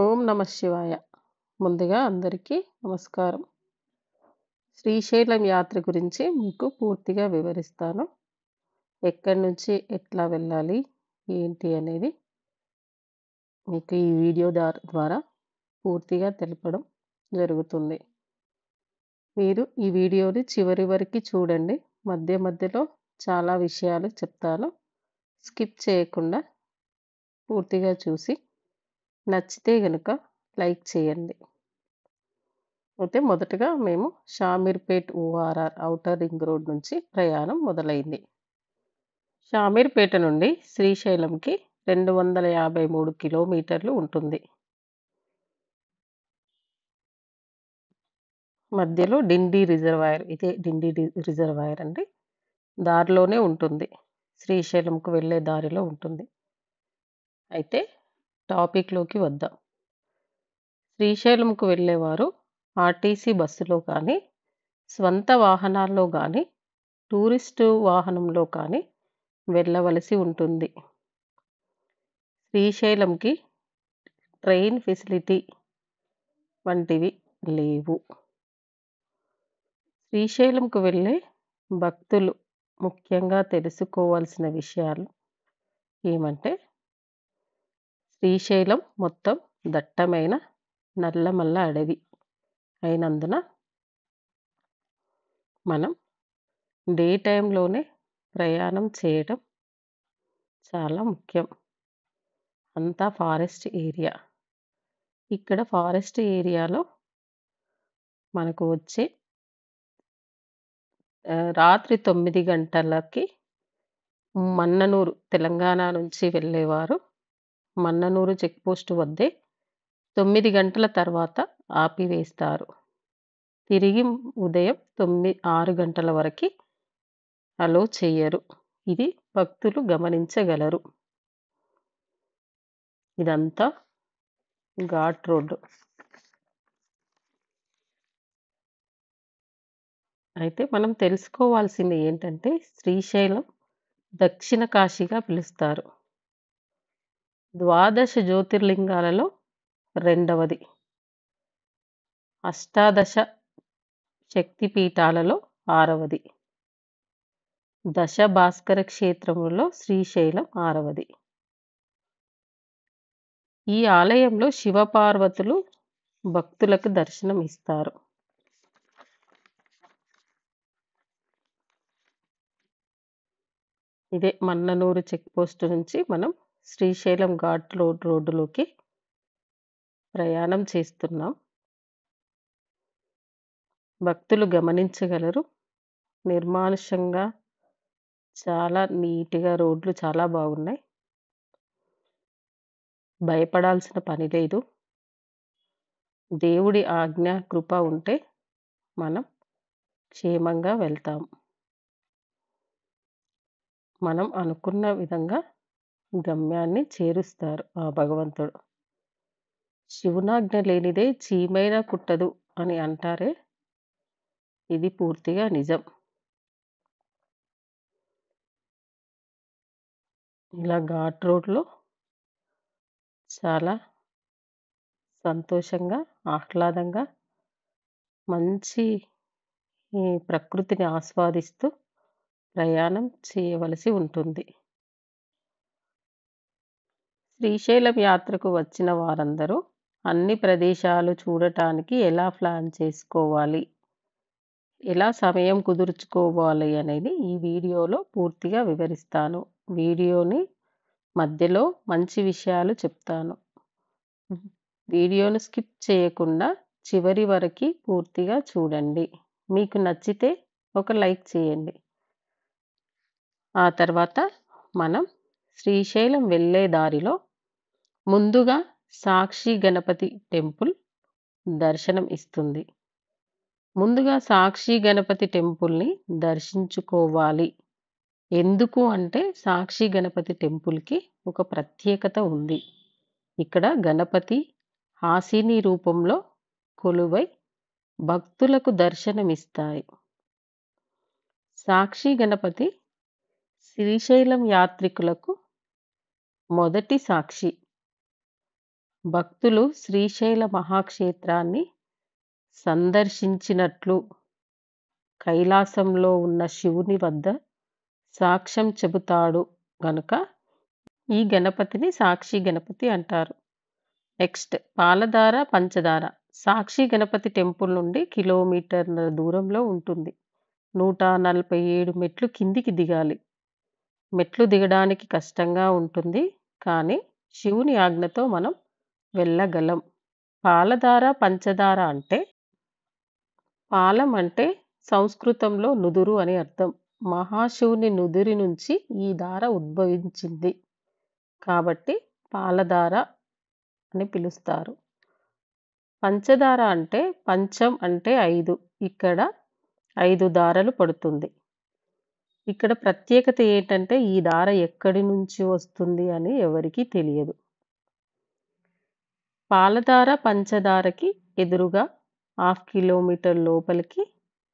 ఓం నమ శివాయ. ముందుగా అందరికీ నమస్కారం. శ్రీశైలం యాత్ర గురించి మీకు పూర్తిగా వివరిస్తాను. ఎక్కడి నుంచి ఎట్లా వెళ్ళాలి, ఏంటి అనేది మీకు ఈ వీడియో ద్వారా పూర్తిగా తెలపడం జరుగుతుంది. మీరు ఈ వీడియోని చివరి వరకు చూడండి. మధ్య మధ్యలో చాలా విషయాలు చెప్తాను. స్కిప్ చేయకుండా పూర్తిగా చూసి నచ్చితే గనుక లైక్ చేయండి. అయితే మొదటగా మేము Shamirpet ORR outer ring road నుంచి ప్రయాణం మొదలైంది. షామీర్పేట నుండి శ్రీశైలంకి 253 కిలోమీటర్లు ఉంటుంది. మధ్యలో డిండి రిజర్వాయర్, ఇదే డిండి రిజర్వాయర్ అండి, దారిలోనే ఉంటుంది. శ్రీశైలంకు వెళ్ళే దారిలో ఉంటుంది. అయితే టాపిక్లోకి వద్దాం. శ్రీశైలంకు వెళ్ళేవారు ఆర్టీసీ బస్సులో కానీ, స్వంత వాహనాల్లో కానీ, టూరిస్టు వాహనంలో కానీ వెళ్ళవలసి ఉంటుంది. శ్రీశైలంకి ట్రైన్ ఫెసిలిటీ వంటివి లేవు. శ్రీశైలంకు వెళ్ళే భక్తులు ముఖ్యంగా తెలుసుకోవాల్సిన విషయాలు ఏమంటే, శ్రీశైలం మొత్తం దట్టమైన నల్లమల్ల అడవి అయినందున మనం డే టైంలోనే ప్రయాణం చేయడం చాలా ముఖ్యం. అంతా ఫారెస్ట్ ఏరియా. ఇక్కడ ఫారెస్ట్ ఏరియాలో మనకు వచ్చే రాత్రి 9 గంటలకి మన్ననూరు, తెలంగాణ నుంచి వెళ్ళేవారు మన్ననూరు చెక్‌పోస్ట్ వద్దే 9 గంటల తర్వాత ఆపివేస్తారు. తిరిగి ఉదయం 6 గంటల వరకి అలో చెయ్యరు. ఇది భక్తులు గమనించగలరు. ఇదంతా ఘాట్ రోడ్డు. అయితే మనం తెలుసుకోవాల్సింది ఏంటంటే, శ్రీశైలం దక్షిణ కాశీగా పిలుస్తారు. 12 జ్యోతిర్లింగాలలో రెండవది. అష్టాదశ శక్తిపీఠాలలో 6వది. దశ భాస్కర క్షేత్రములో శ్రీశైలం 6వది. ఈ ఆలయంలో శివపార్వతులు భక్తులకు దర్శనం ఇస్తారు. ఇదే మన్ననూరు చెక్‌పోస్ట్ నుంచి మనం శ్రీశైలం ఘాట్ రోడ్డులోకి ప్రయాణం చేస్తున్నాం. భక్తులు గమనించగలరు. నిర్మానుష్యంగా చాలా నీట్‌గా రోడ్లు చాలా బాగున్నాయి. భయపడాల్సిన పని లేదు. దేవుడి ఆజ్ఞ, కృప ఉంటే మనం క్షేమంగా వెళ్తాం. మనం అనుకున్న విధంగా గమ్యాన్ని చేరుస్తారు ఆ భగవంతుడు. శివునాజ్ఞ లేనిదే చీమైనా కుట్టదు అని అంటారే, ఇది పూర్తిగా నిజం. ఇలా ఘాట్ రోడ్‌లో చాలా సంతోషంగా, ఆహ్లాదంగా, మంచి ఈ ప్రకృతిని ఆస్వాదిస్తూ ప్రయాణం చేయవలసి ఉంటుంది. శ్రీశైలం యాత్రకు వచ్చిన వారందరూ అన్ని ప్రదేశాలు చూడటానికి ఎలా ప్లాన్ చేసుకోవాలి, ఎలా సమయం కుదుర్చుకోవాలి అనేది ఈ వీడియోలో పూర్తిగా వివరిస్తాను. వీడియోని మధ్యలో మంచి విషయాలు చెప్తాను. వీడియోను స్కిప్ చేయకుండా చివరి వరకు పూర్తిగా చూడండి. మీకు నచ్చితే ఒక లైక్ చేయండి. ఆ తర్వాత మనం శ్రీశైలం వెళ్ళే దారిలో ముందుగా సాక్షి గణపతి టెంపుల్ దర్శనం ఇస్తుంది. ముందుగా సాక్షి గణపతి టెంపుల్ని దర్శించుకోవాలి. ఎందుకు అంటే, సాక్షి గణపతి టెంపుల్కి ఒక ప్రత్యేకత ఉంది. ఇక్కడ గణపతి హాసిని రూపంలో కొలువై భక్తులకు దర్శనమిస్తాయి. సాక్షి గణపతి శ్రీశైలం యాత్రికులకు మొదటి సాక్షి. భక్తులు శ్రీశైల మహాక్షేత్రాన్ని సందర్శించినట్లు కైలాసంలో ఉన్న శివుని వద్ద సాక్ష్యం చెబుతాడు గనుక ఈ గణపతిని సాక్షి గణపతి అంటారు. నెక్స్ట్ పాలధార పంచదార. సాక్షి గణపతి టెంపుల్ నుండి కిలోమీటర్ల దూరంలో ఉంటుంది. 147 మెట్లు కిందికి దిగాలి. మెట్లు దిగడానికి కష్టంగా ఉంటుంది, కానీ శివుని ఆజ్ఞతో మనం వెళ్ళగలం. పాలధార పంచదార అంటే పాలం అంటే సంస్కృతంలో నుదురు అని అర్థం. మహాశివుని నుదిరి నుంచి ఈ దార ఉద్భవించింది కాబట్టి పాలధార అని పిలుస్తారు. పంచదార అంటే పంచం అంటే 5. ఇక్కడ 5 దారలు పడుతుంది. ఇక్కడ ప్రత్యేకత ఏంటంటే ఈ దార ఎక్కడి నుంచి వస్తుంది అని ఎవరికీ తెలియదు. పాలధార పంచదారకి ఎదురుగా 1/2 కిలోమీటర్ లోపలికి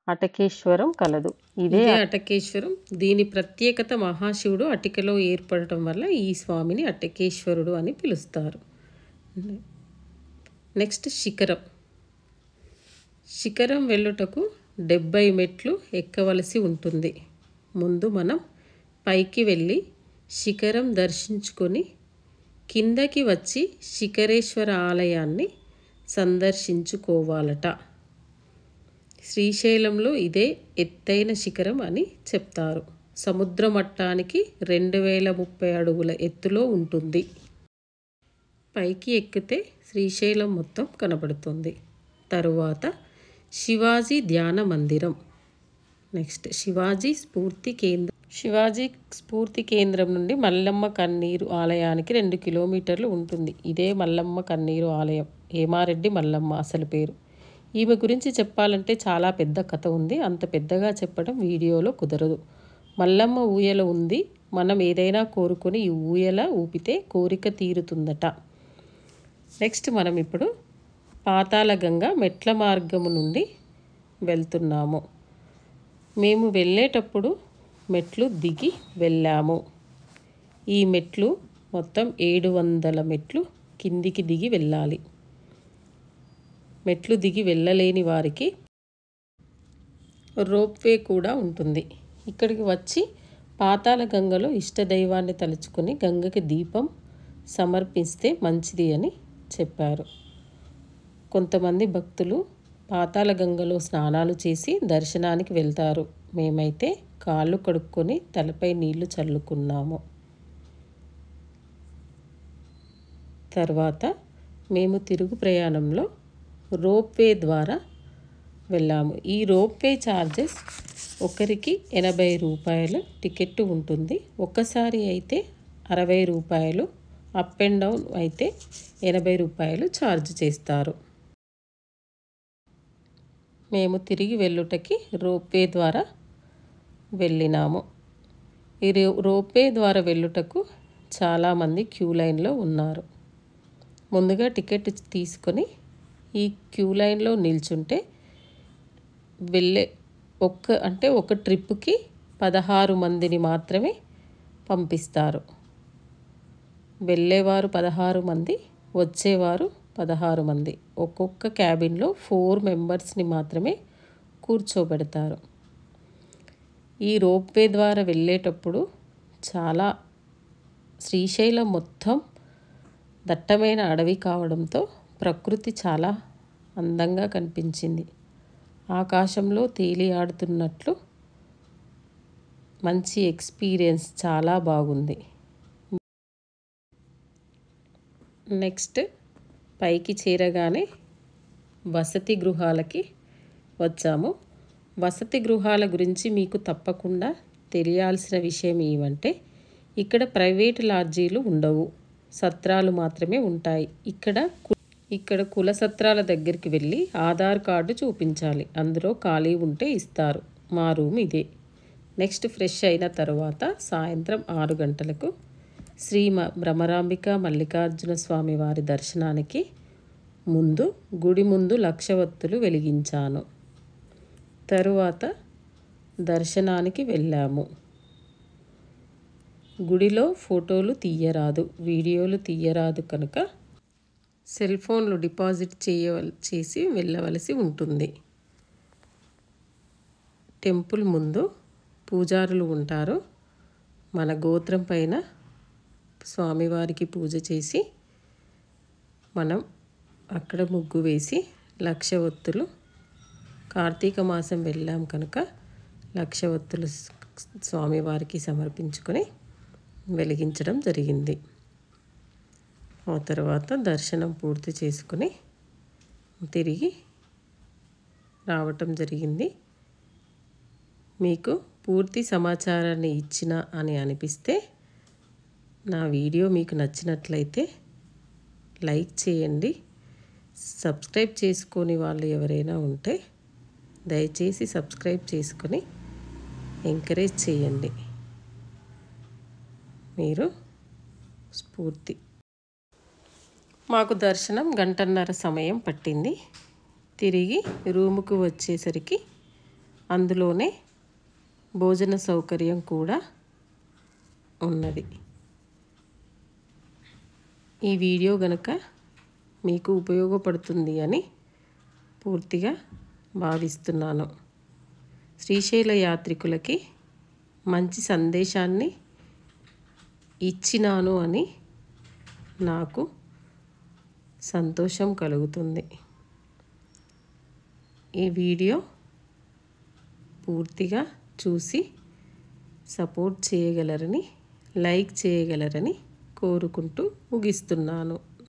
అటకేశ్వరం కలదు. ఇదే అటకేశ్వరం. దీని ప్రత్యేకత మహాశివుడు అటికలో ఏర్పడటం వల్ల ఈ స్వామిని అటకేశ్వరుడు అని పిలుస్తారు. నెక్స్ట్ శిఖరం. శిఖరం వెళ్ళుటకు 70 మెట్లు ఎక్కవలసి ఉంటుంది. ముందు మనం పైకి వెళ్ళి శిఖరం దర్శించుకొని కిందకి వచ్చి శిఖరేశ్వర ఆలయాన్ని సందర్శించుకోవాలట. శ్రీశైలంలో ఇదే ఎత్తైన శిఖరం అని చెప్తారు. సముద్ర మట్టానికి 2030 అడుగుల ఎత్తులో ఉంటుంది. పైకి ఎక్కితే శ్రీశైలం మొత్తం కనబడుతుంది. తరువాత శివాజీ ధ్యాన మందిరం. నెక్స్ట్ శివాజీ స్ఫూర్తి కేంద్రం నుండి మల్లమ్మ కన్నీరు ఆలయానికి 2 కిలోమీటర్లు ఉంటుంది. ఇదే మల్లమ్మ కన్నీరు ఆలయం. హేమారెడ్డి మల్లమ్మ అసలు పేరు. ఈమె గురించి చెప్పాలంటే చాలా పెద్ద కథ ఉంది. అంత పెద్దగా చెప్పడం వీడియోలో కుదరదు. మల్లమ్మ ఊయల ఉంది. మనం ఏదైనా కోరుకొని ఈ ఊయల ఊపితే కోరిక తీరుతుందట. నెక్స్ట్ మనం ఇప్పుడు పాతాళగంగ మెట్ల మార్గము నుండి వెళ్తున్నాము. మేము వెళ్ళేటప్పుడు మెట్లు దిగి వెళ్ళాము. ఈ మెట్లు మొత్తం 700 మెట్లు కిందికి దిగి వెళ్ళాలి. మెట్లు దిగి వెళ్ళలేని వారికి రోప్వే కూడా ఉంటుంది. ఇక్కడికి వచ్చి పాతాళగంగలో ఇష్టదైవాన్ని తలుచుకొని గంగకి దీపం సమర్పిస్తే మంచిది అని చెప్పారు. కొంతమంది భక్తులు పాతాళగంగలో స్నానాలు చేసి దర్శనానికి వెళ్తారు. మేమైతే కాళ్ళు కడుక్కొని తలపై నీళ్లు చల్లుకున్నాము. తర్వాత మేము తిరుగు ప్రయాణంలో రోప్వే ద్వారా వెళ్ళాము. ఈ రోప్వే ఛార్జెస్ ఒకరికి 80 రూపాయలు టికెట్ ఉంటుంది. ఒక్కసారి అయితే 60 రూపాయలు, అప్ అండ్ డౌన్ అయితే 80 రూపాయలు ఛార్జ్ చేస్తారు. మేము తిరిగి వెళ్ళుటకి రోప్వే ద్వారా వెళ్ళినాము. ఈ రోప్వే ద్వారా వెళ్ళుటకు చాలామంది క్యూ లైన్లో ఉన్నారు. ముందుగా టికెట్ తీసుకొని ఈ క్యూ లైన్లో నిల్చుంటే ఒక ట్రిప్కి 16 మందిని మాత్రమే పంపిస్తారు. వెళ్ళేవారు 16 మంది, వచ్చేవారు 16 మంది. ఒక్కొక్క క్యాబిన్లో 4 మెంబర్స్ని మాత్రమే కూర్చోబెడతారు. ఈ రోప్వే ద్వారా వెళ్ళేటప్పుడు శ్రీశైలం మొత్తం దట్టమైన అడవి కావడంతో ప్రకృతి చాలా అందంగా కనిపించింది. ఆకాశంలో తేలియాడుతున్నట్లు మంచి ఎక్స్పీరియన్స్, చాలా బాగుంది. నెక్స్ట్ పైకి చేరగానే వసతి గృహాలకి వచ్చాము. వసతి గృహాల గురించి మీకు తప్పకుండా తెలియాల్సిన విషయం ఏమంటే ఇక్కడ ప్రైవేట్ లాడ్జీలు ఉండవు, సత్రాలు మాత్రమే ఉంటాయి. ఇక్కడ కుల సత్రాల దగ్గరికి వెళ్ళి ఆధార్ కార్డు చూపించాలి. అందులో ఖాళీ ఉంటే ఇస్తారు. మా రూమ్ ఇదే. నెక్స్ట్ ఫ్రెష్ అయిన తర్వాత సాయంత్రం 6 గంటలకు శ్రీ భ్రమరాంబిక మల్లికార్జున స్వామి వారి దర్శనానికి గుడి ముందు 1,00,000 ఒత్తులు వెలిగించాను. తరువాత దర్శనానికి వెళ్ళాము. గుడిలో ఫోటోలు తీయరాదు, వీడియోలు తీయరాదు కనుక సెల్ ఫోన్లు డిపాజిట్ చేసి వెళ్ళవలసి ఉంటుంది. టెంపుల్ ముందు పూజారులు ఉంటారు. మన గోత్రం పైన స్వామివారికి పూజ చేసి మనం అక్కడ ముగ్గు వేసి 1,00,000 ఒత్తులు, కార్తీక మాసం వెళ్ళాం కనుక 1,00,000 ఒత్తులు స్వామివారికి సమర్పించుకొని వెలిగించడం జరిగింది. ఆ తర్వాత దర్శనం పూర్తి చేసుకుని తిరిగి రావటం జరిగింది. మీకు పూర్తి సమాచారాన్ని ఇచ్చిన అని అనిపిస్తే నా వీడియో మీకు నచ్చినట్లయితే లైక్ చేయండి. సబ్స్క్రైబ్ చేసుకొని వాళ్ళు ఎవరైనా ఉంటే దయచేసి సబ్స్క్రైబ్ చేసుకొని ఎంకరేజ్ చేయండి. మీరు స్ఫూర్తి. మాకు దర్శనం 1.5 గంటల సమయం పట్టింది. తిరిగి రూముకు వచ్చేసరికి అందులోనే భోజన సౌకర్యం కూడా ఉన్నది. ఈ వీడియో గనుక మీకు ఉపయోగపడుతుంది అని పూర్తిగా భావిస్తున్నాను. శ్రీశైల యాత్రికులకి మంచి సందేశాన్ని ఇచ్చినాను అని నాకు సంతోషం కలుగుతుంది. ఈ వీడియో పూర్తిగా చూసి సపోర్ట్ చేయగలరని, లైక్ చేయగలరని కోరుకుంటూ ముగిస్తున్నాను.